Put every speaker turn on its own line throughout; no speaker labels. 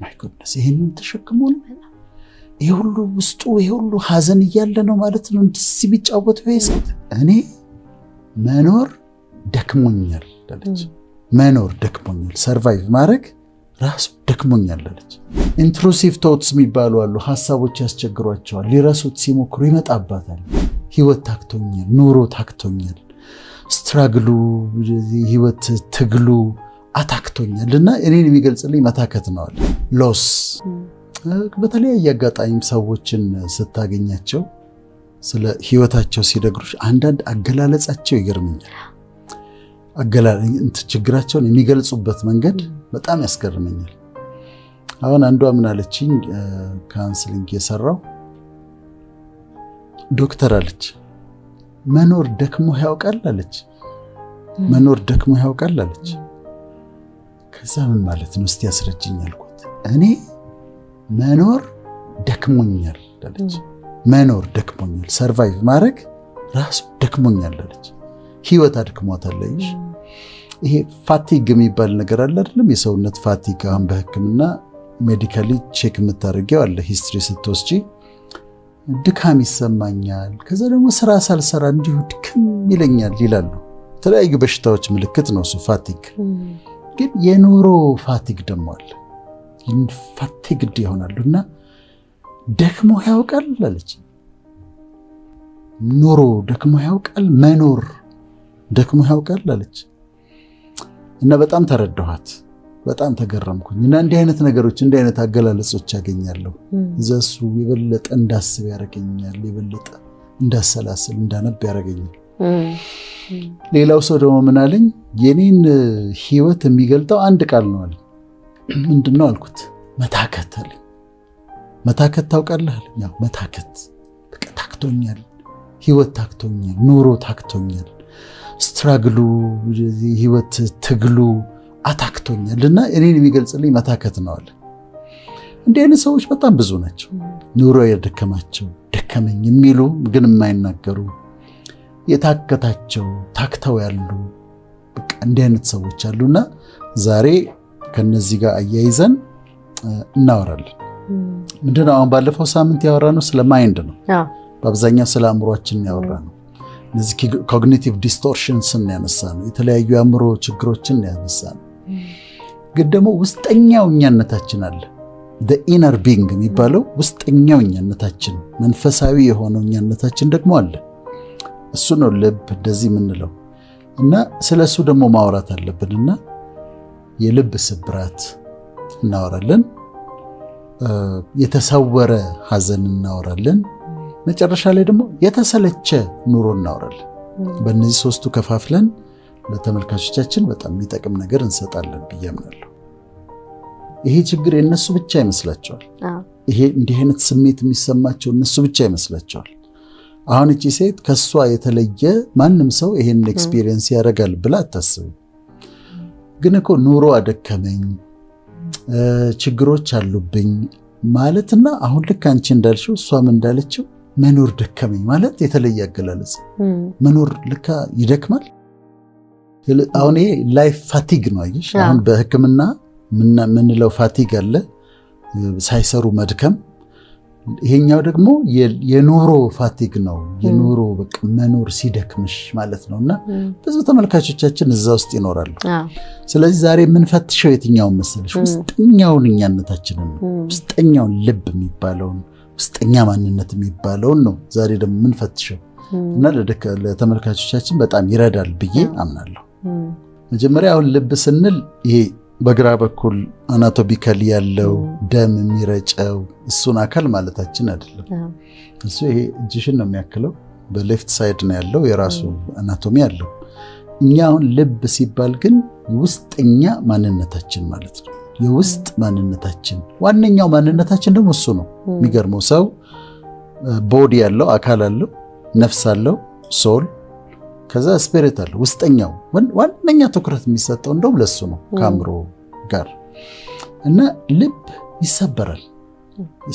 ማይ ጎድነስ ይሄንን ተሸክሞ ይሄ ሁሉ ውስጡ ይሄ ሁሉ ሐዘን እያለ ነው ማለት ነው እንደዚህ ቢጫወተው ይሰጥ እኔ መኖር ደክሞኛል አለች መኖር ደክሞኛል ሰርቫይቭ ማድረግ ራሱ ደክሞኛል አለች ኢንትሩሲቭ ቶትስ የሚባሉ አሉ ሐሳቦች ያስቸግሯቸዋል ሊረሱት ሲሞክሩ ይመጣባታል ህይወት ታክቶኛል ኑሮ ታክቶኛል ስትራግሉ ህይወት ትግሉ አታክቶኛልና እኔን የሚገልጽልኝ መታከት ነው አለ ሎስ በተለያየ አጋጣሚ ሰዎችን ስታገኛቸው ስለ ህይወታቸው ሲነግሩሽ አንዳንድ አገላለጻቸው ይገርመኛል ችግራቸውን የሚገልጹበት መንገድ በጣም ያስገርመኛል አሁን አንዷ ምን አለችኝ ካውንስሊንግ የሰራው ዶክተር አለች መኖር ደክሞ ያውቃል አለች መኖር ደክሞ ያውቃል አለች ከዛ ምን ማለት ነው እስቲ ያስረጅኝ አልኩት እኔ መኖር ደክሞኛል አለች መኖር ደክሞኛል ሰርቫይቭ ማድረግ ራሱ ደክሞኛል አለች ህይወት አድክሟታል አይሽ ይሄ ፋቲግ የሚባል ነገር አለ አይደለም የሰውነት ፋቲግ አሁን በህክምና ሜዲካሊ ቼክ የምታደርጊው አለ ሂስትሪ ስትወስጂ ድካም ይሰማኛል ከዛ ደግሞ ስራ ሳልሰራ እንዲሁ ድክም ይለኛል ይላሉ የተለያዩ በሽታዎች ምልክት ነው እሱ ፋቲግ ግን የኑሮ ፋቲግ ደግሞ አለ ፋቲግድ ይሆናሉና ደክሞ ያውቃል አለች ኑሮ ደክሞ ያውቃል መኖር ደክሞ ያውቃል አለች እና በጣም ተረዳኋት በጣም ተገረምኩኝ እና እንዲህ አይነት ነገሮች እንዲህ አይነት አገላለጾች ያገኛለሁ ዘሱ የበለጠ እንዳስብ ያደርገኛል የበለጠ እንዳሰላስል እንዳነብ ያደርገኛል ሌላው ሰው ደግሞ ምን አለኝ የኔን ህይወት የሚገልጠው አንድ ቃል ነው አለ ምንድነው አልኩት መታከት አለኝ መታከት ታውቃለህ አለኝ ያው መታከት በቃ ታክቶኛል ህይወት ታክቶኛል ኑሮ ታክቶኛል ስትራግሉ ህይወት ትግሉ አታክቶኛልና እኔን የሚገልጽልኝ መታከት ነው አለ እንዲህ አይነት ሰዎች በጣም ብዙ ናቸው ኑሮ የደከማቸው ደከመኝ የሚሉ ግን የማይናገሩ የታከታቸው ታክተው ያሉ በቃ እንዲህ አይነት ሰዎች አሉና ዛሬ ከነዚህ ጋር አያይዘን እናወራለን ምንድነው አሁን ባለፈው ሳምንት ያወራነው ስለ ማይንድ ነው በአብዛኛው ስለ አእምሮአችን ያወራነው እነዚህ ኮግኒቲቭ ዲስቶርሽንስን ያነሳነው የተለያዩ አእምሮ ችግሮችን ያነሳነው ግን ደግሞ ውስጠኛው እኛነታችን አለ the inner being የሚባለው ውስጠኛው እኛነታችን መንፈሳዊ የሆነው እኛነታችን ደግሞ አለ እሱ ነው ልብ እንደዚህ የምንለው እና ስለሱ ደግሞ ማውራት አለብንና የልብ ስብራት እናወራለን የተሰወረ ሐዘን እናወራለን መጨረሻ ላይ ደግሞ የተሰለቸ ኑሮ እናወራለን በእነዚህ ሶስቱ ከፋፍለን ለተመልካቾቻችን በጣም የሚጠቅም ነገር እንሰጣለን ብዬ አምናለሁ ይሄ ችግር የነሱ ብቻ ይመስላቸዋል ይሄ እንዲህ አይነት ስሜት የሚሰማቸው እነሱ ብቻ ይመስላቸዋል አሁን እቺ ሴት ከሷ የተለየ ማንም ሰው ይሄን ኤክስፒሪየንስ ያደርጋል ብላ አታስብ ግን እኮ ኑሮ አደከመኝ ችግሮች አሉብኝ ማለትና አሁን ልክ አንቺ እንዳልሽው እሷም እንዳለችው መኖር ደከመኝ ማለት የተለየ አገላለጽ መኖር ልካ ይደክማል አሁን ይሄ ላይፍ ፋቲግ ነው አይሽ አሁን በህክምና ምንለው ፋቲግ አለ ሳይሰሩ መድከም ይሄኛው ደግሞ የኑሮ ፋቲግ ነው የኑሮ በቃ መኖር ሲደክምሽ ማለት ነውና ብዙ ተመልካቾቻችን እዛ ውስጥ ይኖራሉ ስለዚህ ዛሬ የምንፈትሸው የትኛውን መሰለሽ ውስጠኛውን እኛነታችንን ውስጠኛውን ልብ የሚባለውን ውስጠኛ ማንነት የሚባለውን ነው ዛሬ ደግሞ የምንፈትሸው እና ለተመልካቾቻችን በጣም ይረዳል ብዬ አምናለሁ መጀመሪያ አሁን ልብ ስንል ይሄ በግራ በኩል አናቶሚካሊ ያለው ደም የሚረጨው እሱን አካል ማለታችን አይደለም እሱ ይሄ እጅሽን ነው የሚያክለው በሌፍት ሳይድ ነው ያለው የራሱ አናቶሚ አለው እኛ አሁን ልብ ሲባል ግን ውስጠኛ ማንነታችን ማለት ነው የውስጥ ማንነታችን ዋነኛው ማንነታችን ደግሞ እሱ ነው የሚገርመው ሰው ቦዲ ያለው አካል አለው ነፍስ አለው ሶል ከዛ ስፒሪት አለው ውስጠኛው ዋነኛ ትኩረት የሚሰጠው እንደውም ለሱ ነው ከአእምሮ ጋር እና ልብ ይሰበራል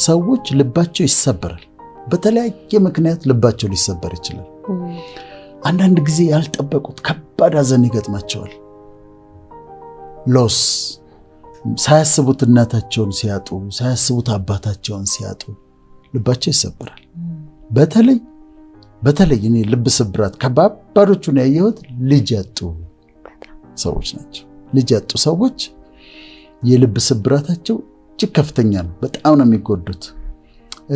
ሰዎች ልባቸው ይሰበራል በተለያየ ምክንያት ልባቸው ሊሰበር ይችላል አንዳንድ ጊዜ ያልጠበቁት ከባድ ሐዘን ይገጥማቸዋል ሎስ ሳያስቡት እናታቸውን ሲያጡ፣ ሳያስቡት አባታቸውን ሲያጡ ልባቸው ይሰበራል። በተለይ እኔ ልብ ስብራት ከባባዶቹን ያየሁት ልጅ ያጡ ሰዎች ናቸው። ልጅ ያጡ ሰዎች የልብ ስብራታቸው እጅግ ከፍተኛ ነው። በጣም ነው የሚጎዱት።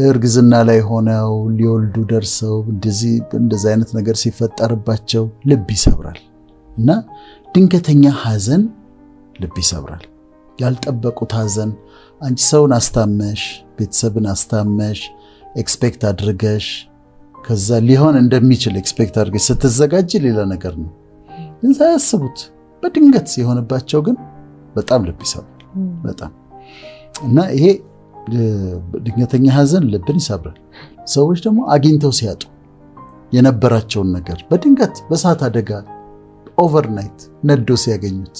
እርግዝና ላይ ሆነው ሊወልዱ ደርሰው እንደዚህ አይነት ነገር ሲፈጠርባቸው ልብ ይሰብራል እና ድንገተኛ ሐዘን ልብ ይሰብራል። ያልጠበቁት ሐዘን አንቺ ሰውን አስታመሽ፣ ቤተሰብን አስታመሽ፣ ኤክስፔክት አድርገሽ ከዛ ሊሆን እንደሚችል ኤክስፔክት አድርገሽ ስትዘጋጅ ሌላ ነገር ነው። ግን ሳያስቡት በድንገት ሲሆንባቸው ግን በጣም ልብ ይሰብራል። በጣም እና ይሄ ድንገተኛ ሐዘን ልብን ይሰብራል። ሰዎች ደግሞ አግኝተው ሲያጡ የነበራቸውን ነገር በድንገት በእሳት አደጋ ኦቨርናይት ነዶ ሲያገኙት፣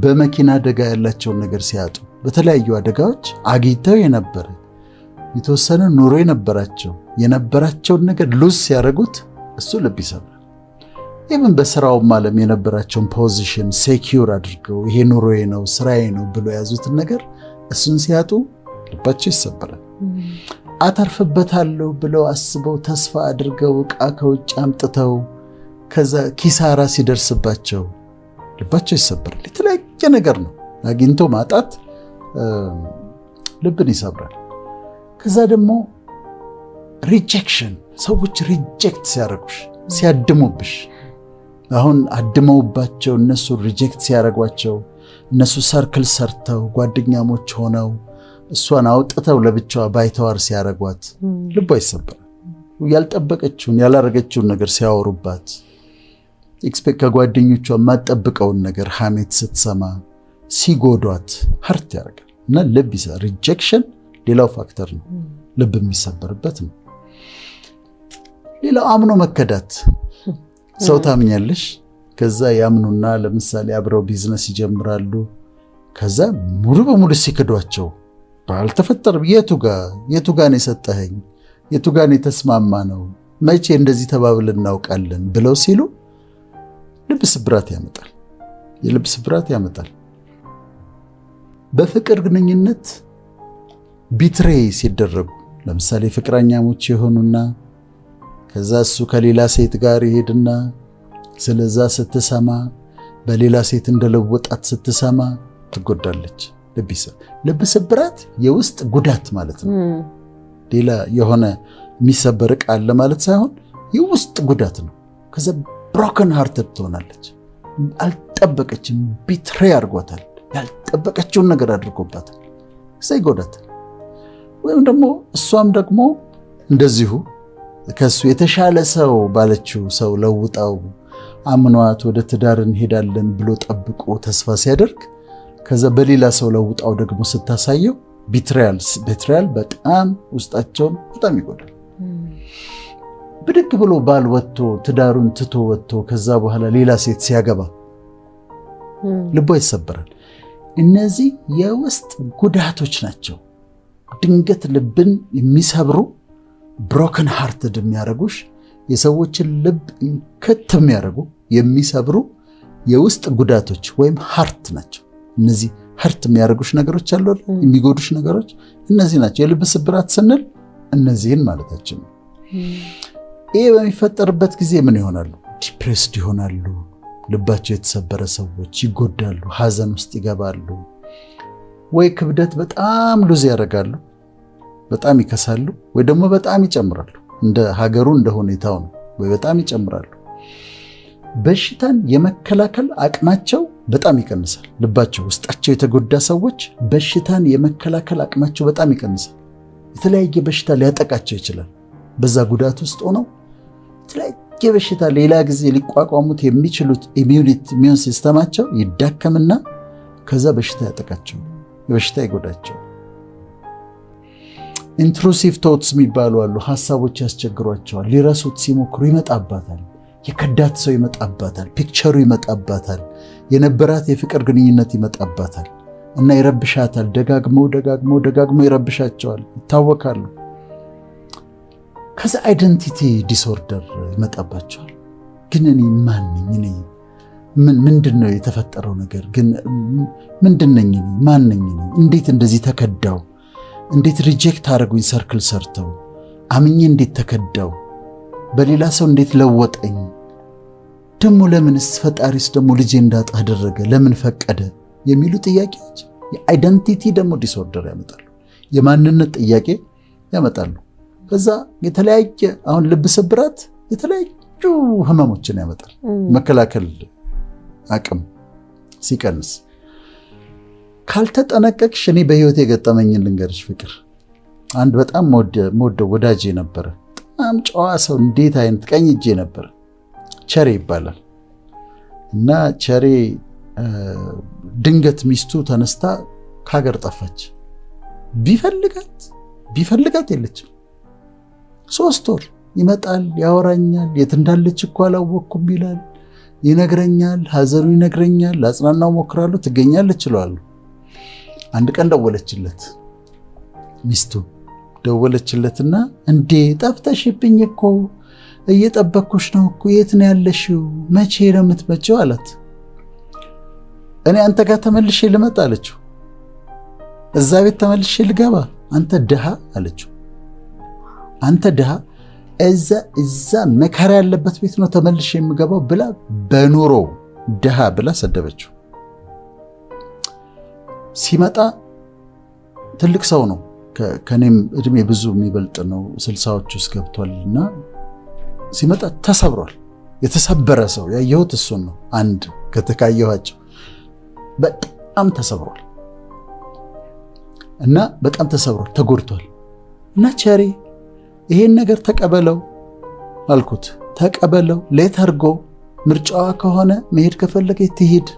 በመኪና አደጋ ያላቸውን ነገር ሲያጡ፣ በተለያዩ አደጋዎች አግኝተው የተወሰነ ኑሮ የነበራቸውን ነገር ሉዝ ሲያደርጉት እሱ ልብ ይሰብራል። ኢቭን በስራውም ዓለም የነበራቸውን ፖዚሽን ሴኪዩር አድርገው ይሄ ኑሮዬ ነው ስራዬ ነው ብሎ የያዙትን ነገር እሱን ሲያጡ ልባቸው ይሰበራል። አተርፍበታለሁ ብለው አስበው ተስፋ አድርገው ዕቃ ከውጭ አምጥተው ከዛ ኪሳራ ሲደርስባቸው ልባቸው ይሰበራል። የተለያየ ነገር ነው። አግኝቶ ማጣት ልብን ይሰብራል። ከዛ ደግሞ ሪጀክሽን፣ ሰዎች ሪጀክት ሲያደርጉሽ፣ ሲያድሙብሽ፣ አሁን አድመውባቸው እነሱ ሪጀክት ሲያደርጓቸው፣ እነሱ ሰርክል ሰርተው ጓደኛሞች ሆነው እሷን አውጥተው ለብቻዋ ባይተዋር ሲያደርጓት ልቧ ይሰበራል። ያልጠበቀችውን ያላረገችውን ነገር ሲያወሩባት፣ ኤክስፔክት ከጓደኞቿ የማትጠብቀውን ነገር ሐሜት ስትሰማ ሲጎዷት ሀርት ያደርጋል እና ልብ ይሰብራል። ሪጀክሽን ሌላው ፋክተር ነው፣ ልብ የሚሰበርበት ነው። ሌላው አምኖ መከዳት። ሰው ታምኛለሽ፣ ከዛ ያምኑና ለምሳሌ አብረው ቢዝነስ ይጀምራሉ። ከዛ ሙሉ በሙሉ ሲክዷቸው ባልተፈጠረ የቱ ጋር ነው የሰጠኸኝ፣ የቱ ጋር ነው የተስማማ ነው፣ መቼ እንደዚህ ተባብለን እናውቃለን ብለው ሲሉ ልብ ስብራት ያመጣል። የልብ ስብራት ያመጣል። በፍቅር ግንኙነት ቢትሬ ሲደረጉ ለምሳሌ ፍቅረኛሞች የሆኑና ከዛ እሱ ከሌላ ሴት ጋር ይሄድና ስለዛ ስትሰማ በሌላ ሴት እንደለወጣት ስትሰማ ትጎዳለች። ልብ ስብራት የውስጥ ጉዳት ማለት ነው። ሌላ የሆነ የሚሰበር ዕቃ አለ ማለት ሳይሆን የውስጥ ጉዳት ነው። ከዛ ብሮከን ሃርትድ ትሆናለች። አልጠበቀችም፣ ቢትሬ አድርጓታል። ያልጠበቀችውን ነገር አድርጎባታል። ከዛ ይጎዳታል። ወይም ደግሞ እሷም ደግሞ እንደዚሁ ከሱ የተሻለ ሰው ባለችው ሰው ለውጣው አምኗት ወደ ትዳር እንሄዳለን ብሎ ጠብቆ ተስፋ ሲያደርግ ከዛ በሌላ ሰው ለውጣው ደግሞ ስታሳየው ቢትሪያል በጣም ውስጣቸውን በጣም ይጎዳል። ብድግ ብሎ ባል ወጥቶ ትዳሩን ትቶ ወጥቶ ከዛ በኋላ ሌላ ሴት ሲያገባ ልቧ ይሰበራል። እነዚህ የውስጥ ጉዳቶች ናቸው። ድንገት ልብን የሚሰብሩ ብሮከን ሃርትድ የሚያደርጉሽ የሰዎችን ልብ እንክት የሚያደርጉ የሚሰብሩ የውስጥ ጉዳቶች ወይም ሃርት ናቸው። እነዚህ ሃርት የሚያደርጉሽ ነገሮች አሉ፣ የሚጎዱሽ ነገሮች እነዚህ ናቸው። የልብ ስብራት ስንል እነዚህን ማለታችን ነው። ይሄ በሚፈጠርበት ጊዜ ምን ይሆናሉ? ዲፕሬስድ ይሆናሉ። ልባቸው የተሰበረ ሰዎች ይጎዳሉ፣ ሐዘን ውስጥ ይገባሉ። ወይ ክብደት በጣም ሉዝ ያደርጋሉ፣ በጣም ይከሳሉ፣ ወይ ደግሞ በጣም ይጨምራሉ። እንደ ሀገሩ እንደ ሁኔታው ነው። ወይ በጣም ይጨምራሉ። በሽታን የመከላከል አቅማቸው በጣም ይቀንሳል። ልባቸው ውስጣቸው የተጎዳ ሰዎች በሽታን የመከላከል አቅማቸው በጣም ይቀንሳል። የተለያየ በሽታ ሊያጠቃቸው ይችላል። በዛ ጉዳት ውስጥ ሆነው የተለያየ በሽታ ሌላ ጊዜ ሊቋቋሙት የሚችሉት ኢሚዩን ሲስተማቸው ይዳከምና ከዛ በሽታ ያጠቃቸው፣ በሽታ ይጎዳቸው። ኢንትሩሲቭ ቶትስ የሚባሉ አሉ። ሐሳቦች ያስቸግሯቸዋል። ሊረሱት ሲሞክሩ ይመጣባታል። የከዳት ሰው ይመጣባታል። ፒክቸሩ ይመጣባታል። የነበራት የፍቅር ግንኙነት ይመጣባታል እና ይረብሻታል። ደጋግሞ ይረብሻቸዋል፣ ይታወካሉ። ከዛ አይደንቲቲ ዲስኦርደር ይመጣባቸዋል። ግን እኔ ማን ነኝ? ምንድነው የተፈጠረው ነገር ግን ምንድነኝ ማንነኝ እንዴት እንደዚህ ተከዳው እንዴት ሪጀክት አድርጉኝ ሰርክል ሰርተው አምኜ እንዴት ተከዳው በሌላ ሰው እንዴት ለወጠኝ ደሞ ለምንስ ፈጣሪስ ደሞ ልጄ እንዳጣ አደረገ ለምን ፈቀደ የሚሉ ጥያቄዎች የአይደንቲቲ ደሞ ዲስኦርደር ያመጣሉ የማንነት ጥያቄ ያመጣሉ ከዛ የተለያየ አሁን ልብ ስብራት የተለያዩ ህመሞችን ያመጣል መከላከል አቅም ሲቀንስ ካልተጠነቀቅሽ እኔ በህይወት የገጠመኝን ልንገርሽ ፍቅር አንድ በጣም ሞደው ወዳጄ ነበር በጣም ጨዋ ሰው እንዴት አይነት ቀኝ እጄ ነበር ቸሬ ይባላል እና ቸሬ ድንገት ሚስቱ ተነስታ ከሀገር ጠፋች ቢፈልጋት የለችም 3 ወር ይመጣል ያወራኛል የት እንዳለች እኮ አላወቅኩም ይላል ይነግረኛል ሐዘኑ ይነግረኛል አጽናናው ሞክራለሁ ትገኛለች ይላል አንድ ቀን ደወለችለት ሚስቱ ደወለችለትና እንዴ ጠፍተሽብኝ እኮ እየጠበቅኩሽ ነው እኮ የት ነው ያለሽው መቼ ነው የምትመጪው አላት እኔ አንተ ጋር ተመልሼ ልመጣ አለችው እዛ ቤት ተመልሼ ልገባ አንተ ድሃ አለችው አንተ ድሃ እዛ መከራ ያለበት ቤት ነው ተመልሼ የምገባው ብላ በኑሮ ድሃ ብላ ሰደበችው ሲመጣ ትልቅ ሰው ነው ከኔም እድሜ ብዙ የሚበልጥ ነው 60ዎች ውስጥ ገብቷልና ሲመጣ ተሰብሯል የተሰበረ ሰው ያየሁት እሱን ነው አንድ ከተካየኋቸው በጣም ተሰብሯል እና በጣም ተሰብሯል ተጎድቷል እና ቸሪ ይሄን ነገር ተቀበለው አልኩት ተቀበለው ሌተርጎ ምርጫዋ ከሆነ መሄድ ከፈለገ ትሄድ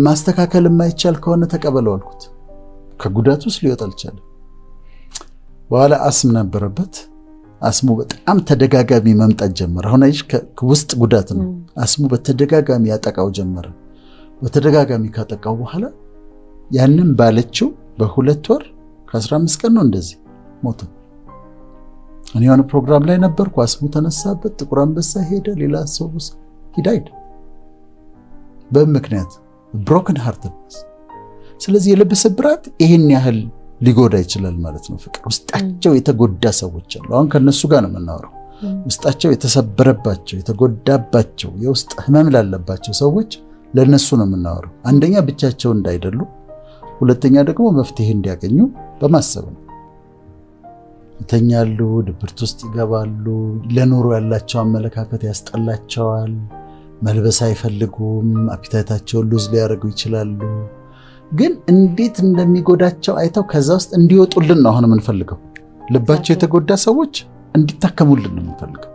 ማስተካከል የማይቻል ከሆነ ተቀበለው አልኩት ከጉዳቱ ውስጥ ሊወጣ አልቻለም በኋላ አስም ነበረበት አስሙ በጣም ተደጋጋሚ መምጣት ጀመረ አሁን አይሽ ከውስጥ ጉዳት ነው አስሙ በተደጋጋሚ ያጠቃው ጀመረ በተደጋጋሚ ካጠቃው በኋላ ያንን ባለችው በ2 ወር ከ15 ቀን ነው እንደዚህ ሞተ እኔ የሆነ ፕሮግራም ላይ ነበርኩ አስሙ ተነሳበት ጥቁር አንበሳ ሄደ ሌላ ሰው ውስጥ ሂዳይድ በምክንያት broken heartedness ስለዚህ የልብ ስብራት ይሄን ያህል ሊጎዳ ይችላል ማለት ነው ፍቅር ውስጣቸው የተጎዳ ሰዎች አሉ አሁን ከነሱ ጋር ነው የምናወራው ውስጣቸው የተሰበረባቸው የተጎዳባቸው የውስጥ ህመም ላለባቸው ሰዎች ለነሱ ነው የምናወራው አንደኛ ብቻቸው እንዳይደሉ ሁለተኛ ደግሞ መፍትሄ እንዲያገኙ በማሰብ ነው ይተኛሉ ድብርት ውስጥ ይገባሉ ለኑሮ ያላቸው አመለካከት ያስጠላቸዋል መልበስ አይፈልጉም አፒታይታቸውን ሉዝ ሊያደርጉ ይችላሉ ግን እንዴት እንደሚጎዳቸው አይተው ከዛ ውስጥ እንዲወጡልን ነው አሁን የምንፈልገው ልባቸው የተጎዳ ሰዎች እንዲታከሙልን ነው የምንፈልገው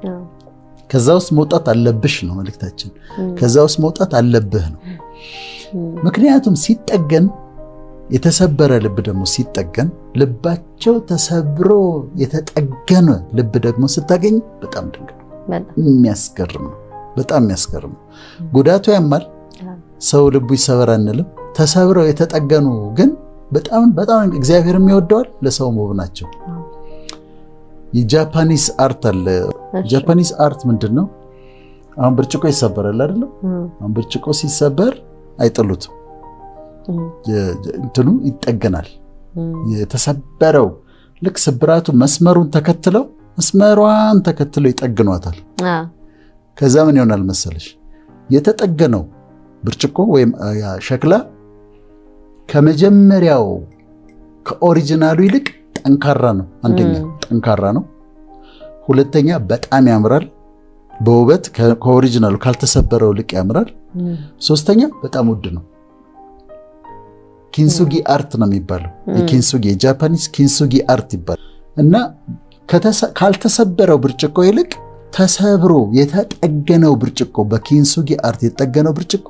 ከዛ ውስጥ መውጣት አለብሽ ነው መልእክታችን ከዛ ውስጥ መውጣት አለብህ ነው ምክንያቱም ሲጠገን የተሰበረ ልብ ደግሞ ሲጠገን ልባቸው ተሰብሮ የተጠገነ ልብ ደግሞ ስታገኝ በጣም ድንቅ ነው የሚያስገርም ነው በጣም የሚያስገርም ጉዳቱ ያማል ሰው ልቡ ይሰበር አንልም ተሰብረው የተጠገኑ ግን በጣም እግዚአብሔር የሚወደዋል ለሰው ውብ ናቸው የጃፓኒስ አርት አለ ጃፓኒስ አርት ምንድነው አሁን ብርጭቆ ይሰበራል አይደል አሁን ብርጭቆ ሲሰበር አይጥሉትም እንትኑ ይጠገናል የተሰበረው ልክ ስብራቱ መስመሩን ተከትለው ይጠግኗታል ከዛ ምን ይሆናል መሰለሽ የተጠገነው ብርጭቆ ወይም ሸክላ ከመጀመሪያው ከኦሪጂናሉ ይልቅ ጠንካራ ነው አንደኛ ጠንካራ ነው ሁለተኛ በጣም ያምራል በውበት ከኦሪጂናሉ ካልተሰበረው ልቅ ያምራል ሶስተኛ በጣም ውድ ነው ኪንሱጊ አርት ነው የሚባለው የኪንሱጊ የጃፓኒስ ኪንሱጊ አርት ይባላል እና ካልተሰበረው ብርጭቆ ይልቅ ተሰብሮ የተጠገነው ብርጭቆ በኪንሱጊ አርት የተጠገነው ብርጭቆ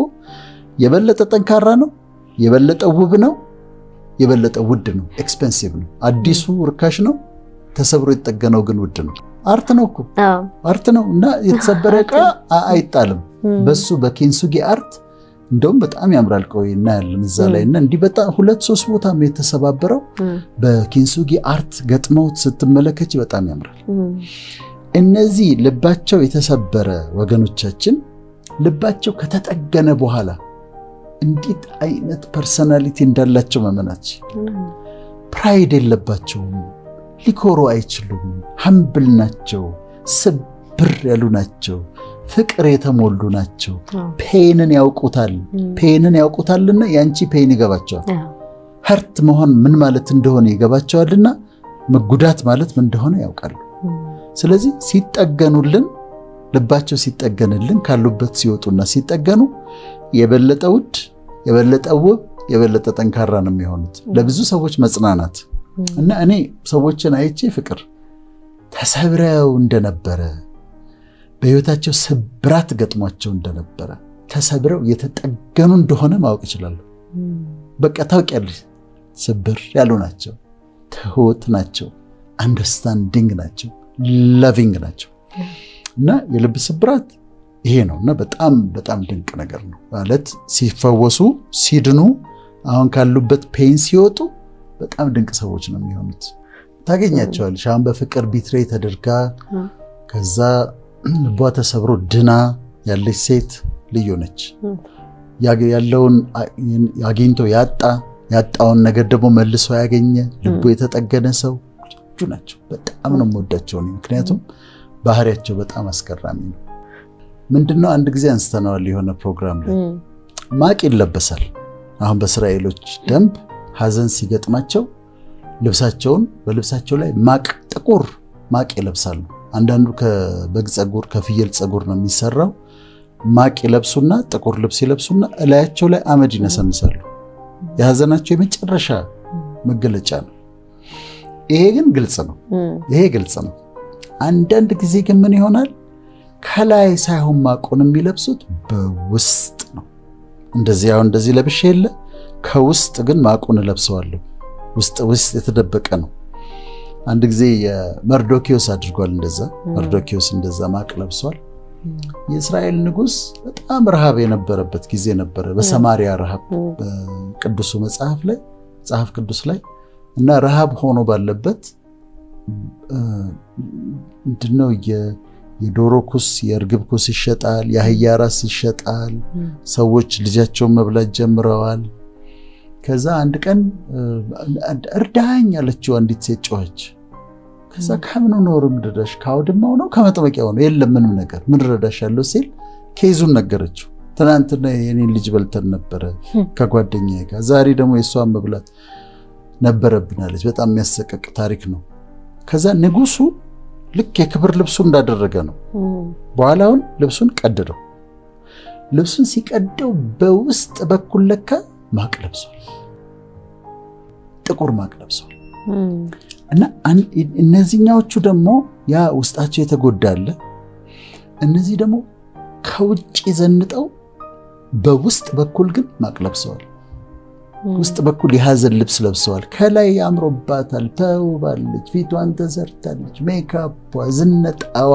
የበለጠ ጠንካራ ነው የበለጠ ውብ ነው የበለጠ ውድ ነው ኤክስፔንሲቭ ነው አዲሱ ርካሽ ነው ተሰብሮ የተጠገነው ግን ውድ ነው አርት ነው እኮ አርት ነው እና የተሰበረ ዕቃ አይጣልም በሱ በኪንሱጊ አርት እንደውም በጣም ያምራል ቆይ እና ያለን እዛ ላይና እንዲህ በጣም 2-3 ቦታ ነው የተሰባበረው በኪንሱጊ አርት ገጥመውት ስትመለከች በጣም ያምራል እነዚህ ልባቸው የተሰበረ ወገኖቻችን ልባቸው ከተጠገነ በኋላ እንዴት አይነት ፐርሰናሊቲ እንዳላቸው መመናች። ፕራይድ የለባቸውም፣ ሊኮሩ አይችሉም፣ ሀምብል ናቸው፣ ስብር ያሉ ናቸው፣ ፍቅር የተሞሉ ናቸው። ፔንን ያውቁታልና ያንቺ ፔን ይገባቸዋል። ሀርት መሆን ምን ማለት እንደሆነ ይገባቸዋልና መጉዳት ማለት ምን እንደሆነ ያውቃሉ። ስለዚህ ሲጠገኑልን፣ ልባቸው ሲጠገንልን፣ ካሉበት ሲወጡና ሲጠገኑ የበለጠ ውድ፣ የበለጠ ውብ፣ የበለጠ ጠንካራ ነው የሚሆኑት። ለብዙ ሰዎች መጽናናት እና እኔ ሰዎችን አይቼ ፍቅር ተሰብረው እንደነበረ በህይወታቸው ስብራት ገጥሟቸው እንደነበረ ተሰብረው የተጠገኑ እንደሆነ ማወቅ ይችላሉ። በቃ ታውቂያለሽ፣ ስብር ያሉ ናቸው፣ ትሁት ናቸው፣ አንደርስታንዲንግ ናቸው፣ ላቪንግ ናቸው። እና የልብ ስብራት ይሄ ነው እና በጣም በጣም ድንቅ ነገር ነው ማለት ሲፈወሱ ሲድኑ አሁን ካሉበት ፔን ሲወጡ በጣም ድንቅ ሰዎች ነው የሚሆኑት። ታገኛቸዋለሽ። አሁን በፍቅር ቢትሬይ ተደርጋ ከዛ ልቧ ተሰብሮ ድና ያለች ሴት ልዩ ነች። ያለውን አግኝቶ ያጣውን ነገር ደግሞ መልሶ ያገኘ ልቡ የተጠገነ ሰው ልዩ ናቸው። በጣም ነው የምወዳቸው ምክንያቱም ባህሪያቸው በጣም አስገራሚ ነው። ምንድነው አንድ ጊዜ አንስተነዋል የሆነ ፕሮግራም ላይ ማቅ ይለበሳል። አሁን በእስራኤሎች ደንብ ሐዘን ሲገጥማቸው በልብሳቸው ላይ ማቅ፣ ጥቁር ማቅ ይለብሳሉ። አንዳንዱ ከበግ ፀጉር ከፍየል ፀጉር ነው የሚሰራው። ማቅ ይለብሱና ጥቁር ልብስ ይለብሱና እላያቸው ላይ አመድ ይነሰንሳሉ። የሐዘናቸው የመጨረሻ መገለጫ ነው። ይሄ ግልጽ ነው። አንዳንድ ጊዜ ግን ምን ይሆናል? ከላይ ሳይሆን ማቁን የሚለብሱት በውስጥ ነው። እንደዚህ ለብሼ የለ ከውስጥ ግን ማቁን ለብሰዋለሁ። ውስጥ የተደበቀ ነው። አንድ ጊዜ የመርዶኪዮስ አድርጓል እንደዛ። መርዶኪዮስ እንደዛ ማቅ ለብሷል። የእስራኤል ንጉሥ በጣም ረሃብ የነበረበት ጊዜ ነበረ። በሰማሪያ ረሃብ በቅዱሱ መጽሐፍ ቅዱስ ላይ እና ረሃብ ሆኖ ባለበት ምንድነው የዶሮ ኩስ የእርግብ ኩስ ይሸጣል፣ የአህያ ራስ ይሸጣል። ሰዎች ልጃቸውን መብላት ጀምረዋል። ከዛ አንድ ቀን እርዳኝ አለችው አንዲት ሴት ጮኸች። ከዛ ከምኑ ነው ረዳሽ? ካውድማው ነው ከመጥመቂያው ነው? የለም ምንም ነገር ምን ረዳሽ ያለው ሲል ኬዙን ነገረችው። ትናንትና የኔን ልጅ በልተን ነበረ ከጓደኛዬ ጋር፣ ዛሬ ደግሞ የሷን መብላት ነበረብናለች። በጣም የሚያሰቀቅ ታሪክ ነው። ከዛ ንጉሱ ልክ የክብር ልብሱ እንዳደረገ ነው። በኋላውን ልብሱን ቀደደው። ልብሱን ሲቀደው በውስጥ በኩል ለካ ማቅ ለብሷል፣ ጥቁር ማቅ ለብሷል። እና እነዚህኛዎቹ ደግሞ ያ ውስጣቸው የተጎዳለ፣ እነዚህ ደግሞ ከውጭ ዘንጠው በውስጥ በኩል ግን ማቅ ለብሰዋል። ውስጥ በኩል የሐዘን ልብስ ለብሰዋል። ከላይ አምሮባታል፣ ተውባለች፣ ፊቷን ተሰርታለች፣ ሜካፖ፣ ዝነጣዋ።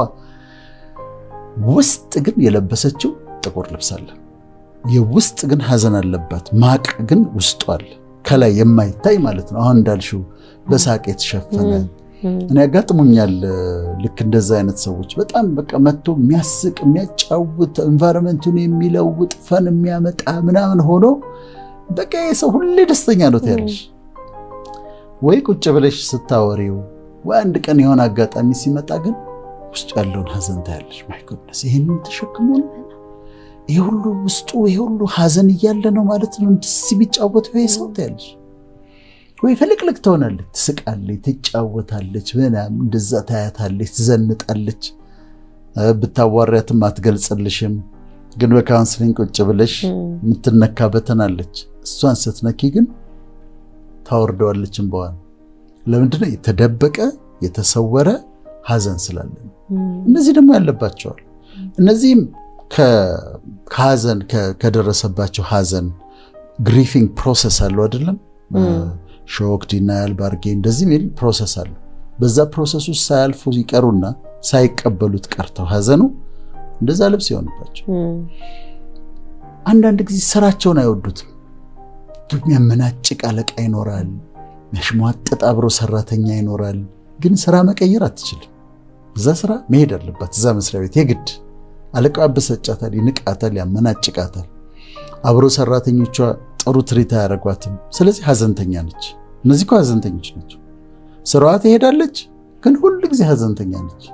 ውስጥ ግን የለበሰችው ጥቁር ልብስ አለ። የውስጥ ግን ሐዘን አለባት። ማቅ ግን ውስጡ አለ፣ ከላይ የማይታይ ማለት ነው። አሁን እንዳልሽው በሳቅ የተሸፈነ እኔ ያጋጥሙኛል። ልክ እንደዛ አይነት ሰዎች በጣም በቃ መጥቶ የሚያስቅ የሚያጫውት ኤንቫይሮንመንቱን የሚለውጥ ፈን የሚያመጣ ምናምን ሆኖ በቃ የሰው ሁሌ ደስተኛ ነው ትያለሽ። ወይ ቁጭ ብለሽ ስታወሪው ወይ አንድ ቀን የሆነ አጋጣሚ ሲመጣ ግን ውስጡ ያለውን ሐዘን ታያለሽ። ማይ ጎድነስ ይሄንን ተሸክሞ ይሄ ሁሉ ውስጡ ይሄ ሁሉ ሐዘን እያለ ነው ማለት ነው እንደዚህ ቢጫወተው ይሄ ሰው ታያለሽ። ወይ ፍልቅልቅ ትሆናለች፣ ትስቃለች፣ ትጫወታለች፣ ምናምን እንደዛ ታያታለች፣ ትዘንጣለች። ብታዋሪያትም አትገልጽልሽም። ግን በካውንስሊንግ ቁጭ ብለሽ የምትነካበተናለች። እሷን ስትነኪ ግን ታወርደዋለች እንባዋን። ለምንድን ነው? የተደበቀ የተሰወረ ሐዘን ስላለ። እነዚህ ደግሞ ያለባቸዋል። እነዚህም ከሐዘን ከደረሰባቸው ሐዘን ግሪፊንግ ፕሮሰስ አለው አይደለም? ሾክ፣ ዲናያል፣ ባርጌ እንደዚህ የሚል ፕሮሰስ አለ። በዛ ፕሮሰስ ውስጥ ሳያልፉ ይቀሩና ሳይቀበሉት ቀርተው ሐዘኑ እንደዛ ልብስ ይሆንባቸው። አንዳንድ ጊዜ ስራቸውን አይወዱትም። የሚያመናጭቅ አለቃ ይኖራል፣ የሚያሽሟጥጥ አብሮ ሰራተኛ ይኖራል። ግን ስራ መቀየር አትችልም። እዛ ስራ መሄድ አለባት፣ እዛ መስሪያ ቤት የግድ አለቃው ያበሳጫታል፣ ይንቃታል፣ ያመናጭቃታል። አብሮ ሰራተኞቿ ጥሩ ትሪት አያደርጓትም። ስለዚህ ሀዘንተኛ ነች። እነዚህ እኮ ሀዘንተኞች ናቸው። ስራዋ ትሄዳለች፣ ግን ሁሉ ጊዜ ሀዘንተኛ ነች።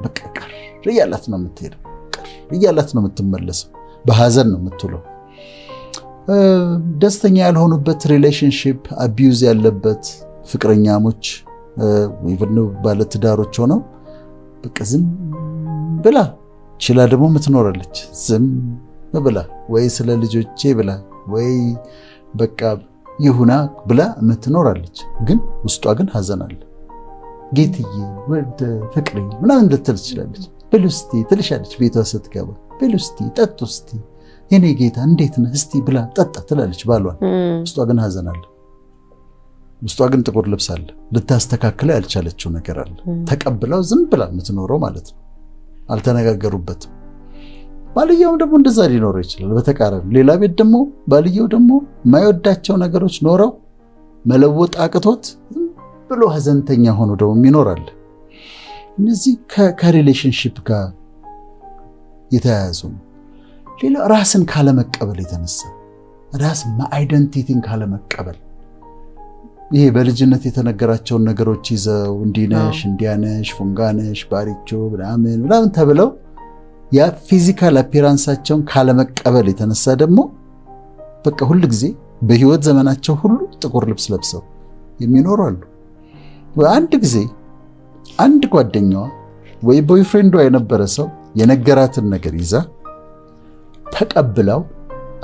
በቃ ቀር እያላት ነው የምትሄደው፣ ቀር እያላት ነው የምትመለሰው። በሀዘን ነው የምትውለው። ደስተኛ ያልሆኑበት ሪሌሽንሺፕ አቢዩዝ ያለበት ፍቅረኛሞች ኢቭን ባለትዳሮች ሆነው በቃ ዝም ብላ ችላ ደግሞ የምትኖራለች። ዝም ብላ ወይ ስለ ልጆቼ ብላ ወይ በቃ ይሁና ብላ የምትኖራለች። ግን ውስጧ ግን ሀዘን አለ። ጌትዬ ወደ ፍቅሬ ምናምን ልትል ትችላለች። በሉ እስቲ ትልሻለች። ቤቷ ስትገባ በሉ እስቲ ጠጡ እስቲ የኔ ጌታ እንዴት ነህ እስቲ ብላ ጠጣ ትላለች ባሏን። ውስጧ ግን ሀዘን አለ። ውስጧ ግን ጥቁር ልብስ አለ። ልታስተካክለው ያልቻለችው ነገር አለ። ተቀብላው ዝም ብላ የምትኖረው ማለት ነው። አልተነጋገሩበትም። ባልየው ደግሞ እንደዛ ሊኖረው ይችላል። በተቃራኒ ሌላ ቤት ደግሞ ባልየው ደግሞ የማይወዳቸው ነገሮች ኖረው መለወጥ አቅቶት ዝም ብሎ ሀዘንተኛ ሆኖ ደግሞ ይኖራል። እነዚህ ከሪሌሽንሺፕ ጋር የተያያዙ ነው። ሌላ ራስን ካለመቀበል የተነሳ ራስ አይደንቲቲን ካለመቀበል፣ ይሄ በልጅነት የተነገራቸውን ነገሮች ይዘው እንዲነሽ እንዲያነሽ ፉንጋነሽ ባሪቾ ምናምን ተብለው ያ ፊዚካል አፒራንሳቸውን ካለመቀበል የተነሳ ደግሞ በቃ ሁሉ ጊዜ በህይወት ዘመናቸው ሁሉ ጥቁር ልብስ ለብሰው የሚኖሩ አሉ። አንድ ጊዜ አንድ ጓደኛዋ ወይ ቦይፍሬንዷ የነበረ ሰው የነገራትን ነገር ይዛ ተቀብላው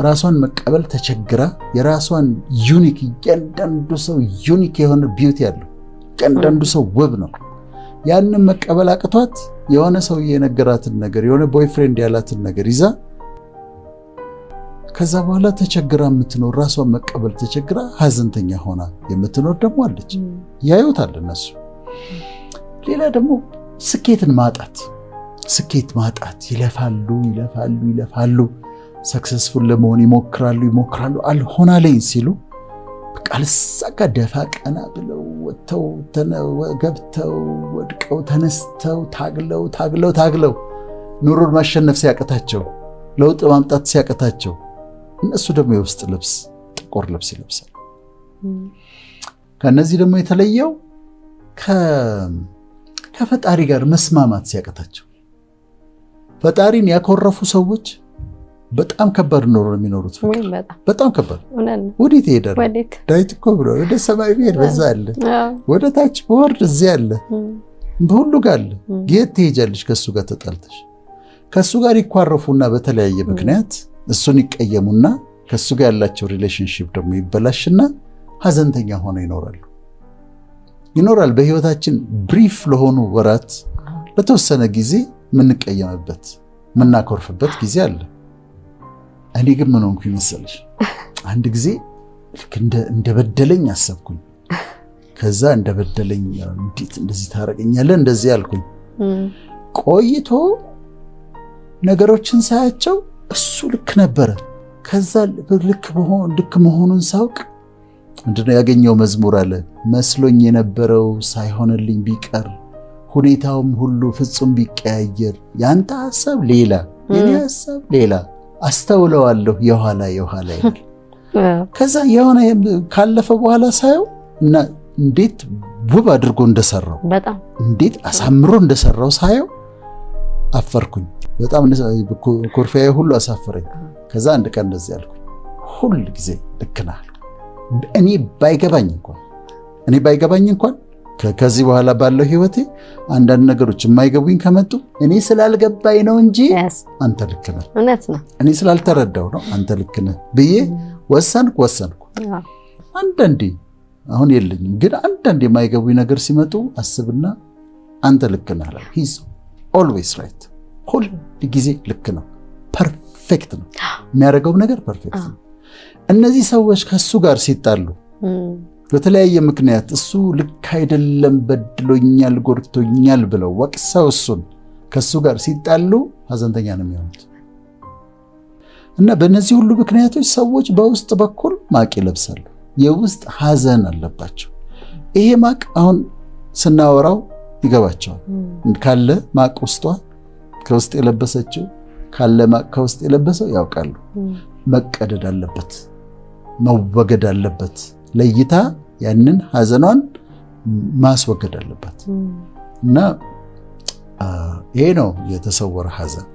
ራሷን መቀበል ተቸግራ የራሷን ዩኒክ፣ እያንዳንዱ ሰው ዩኒክ የሆነ ቢዩቲ ያለው እያንዳንዱ ሰው ውብ ነው። ያንን መቀበል አቅቷት የሆነ ሰው የነገራትን ነገር የሆነ ቦይፍሬንድ ያላትን ነገር ይዛ ከዛ በኋላ ተቸግራ የምትኖር ራሷን መቀበል ተቸግራ ሀዘንተኛ ሆና የምትኖር ደግሞ አለች። ያዩታል እነሱ። ሌላ ደግሞ ስኬትን ማጣት፣ ስኬት ማጣት ይለፋሉ ሰክሰስፉል ለመሆን ይሞክራሉ አልሆናለኝ ሲሉ በቃ ልሳካ ደፋ ቀና ብለው ወጥተው ገብተው ወድቀው ተነስተው ታግለው ኑሮን ማሸነፍ ሲያቀታቸው፣ ለውጥ ማምጣት ሲያቀታቸው እነሱ ደግሞ የውስጥ ልብስ ጥቁር ልብስ ይለብሳሉ። ከነዚህ ደግሞ የተለየው ከፈጣሪ ጋር መስማማት ሲያቀታቸው፣ ፈጣሪን ያኮረፉ ሰዎች በጣም ከባድ ኖሮ ነው የሚኖሩት። በጣም ከባድ። ወዴት ይሄዳል? ዳዊት እኮ ብሎ ወደ ሰማይ ብሄድ በዛ አለ፣ ወደ ታች በወርድ እዚያ አለ፣ በሁሉ ጋር አለ። የት ትሄጃለሽ? ከሱ ጋር ተጣልተሽ ከሱ ጋር ይኳረፉና በተለያየ ምክንያት እሱን ይቀየሙና ከሱ ጋር ያላቸው ሪሌሽንሺፕ ደግሞ ይበላሽና ሀዘንተኛ ሆነው ይኖራል። በህይወታችን ብሪፍ ለሆኑ ወራት ለተወሰነ ጊዜ የምንቀየምበት የምናኮርፍበት ጊዜ አለ። እኔ ግን ምን ሆንኩኝ መሰለሽ? አንድ ጊዜ ልክ እንደበደለኝ አሰብኩኝ። ከዛ እንደበደለኝ እንዴት እንደዚህ ታረቀኛለህ እንደዚህ አልኩኝ። ቆይቶ ነገሮችን ሳያቸው እሱ ልክ ነበረ። ከዛ ልክ መሆኑን ሳውቅ ምንድነው ያገኘው መዝሙር አለ፣ መስሎኝ የነበረው ሳይሆንልኝ ቢቀር ሁኔታውም ሁሉ ፍጹም ቢቀያየር ያንተ ሐሳብ ሌላ የኔ ሐሳብ ሌላ አስተውለዋለሁ የኋላ ይላል። ከዛ የሆነ ካለፈ በኋላ ሳየው እና እንዴት ውብ አድርጎ እንደሰራው በጣም እንዴት አሳምሮ እንደሰራው ሳየው አፈርኩኝ። በጣም ኮርፊያዬ ሁሉ አሳፈረኝ። ከዛ አንድ ቀን እንደዚህ ያልኩኝ፣ ሁል ጊዜ ልክ ነህ። እኔ ባይገባኝ እንኳን ከዚህ በኋላ ባለው ህይወቴ አንዳንድ ነገሮች የማይገቡኝ ከመጡ እኔ ስላልገባኝ ነው እንጂ አንተ ልክ ነህ፣ እኔ ስላልተረዳው ነው አንተ ልክ ነህ ብዬ ወሰንኩ። አንዳንዴ አሁን የለኝም፣ ግን አንዳንዴ የማይገቡኝ ነገር ሲመጡ አስብና አንተ ልክ ነህ አለ። ሂዝ ኦልዌይስ ራይት፣ ሁል ጊዜ ልክ ነው፣ ፐርፌክት ነው፣ የሚያደርገው ነገር ፐርፌክት ነው። እነዚህ ሰዎች ከሱ ጋር ሲጣሉ በተለያየ ምክንያት እሱ ልክ አይደለም፣ በድሎኛል፣ ጎድቶኛል ብለው ወቅሰው እሱን ከሱ ጋር ሲጣሉ ሀዘንተኛ ነው የሚሆኑት። እና በእነዚህ ሁሉ ምክንያቶች ሰዎች በውስጥ በኩል ማቅ ይለብሳሉ፣ የውስጥ ሀዘን አለባቸው። ይሄ ማቅ አሁን ስናወራው ይገባቸዋል። ካለ ማቅ ውስጧ ከውስጥ የለበሰችው ካለማ ከውስጥ የለበሰው ያውቃሉ። መቀደድ አለበት፣ መወገድ አለበት። ለይታ ያንን ሐዘኗን ማስወገድ አለበት እና ይሄ ነው የተሰወረ ሐዘን።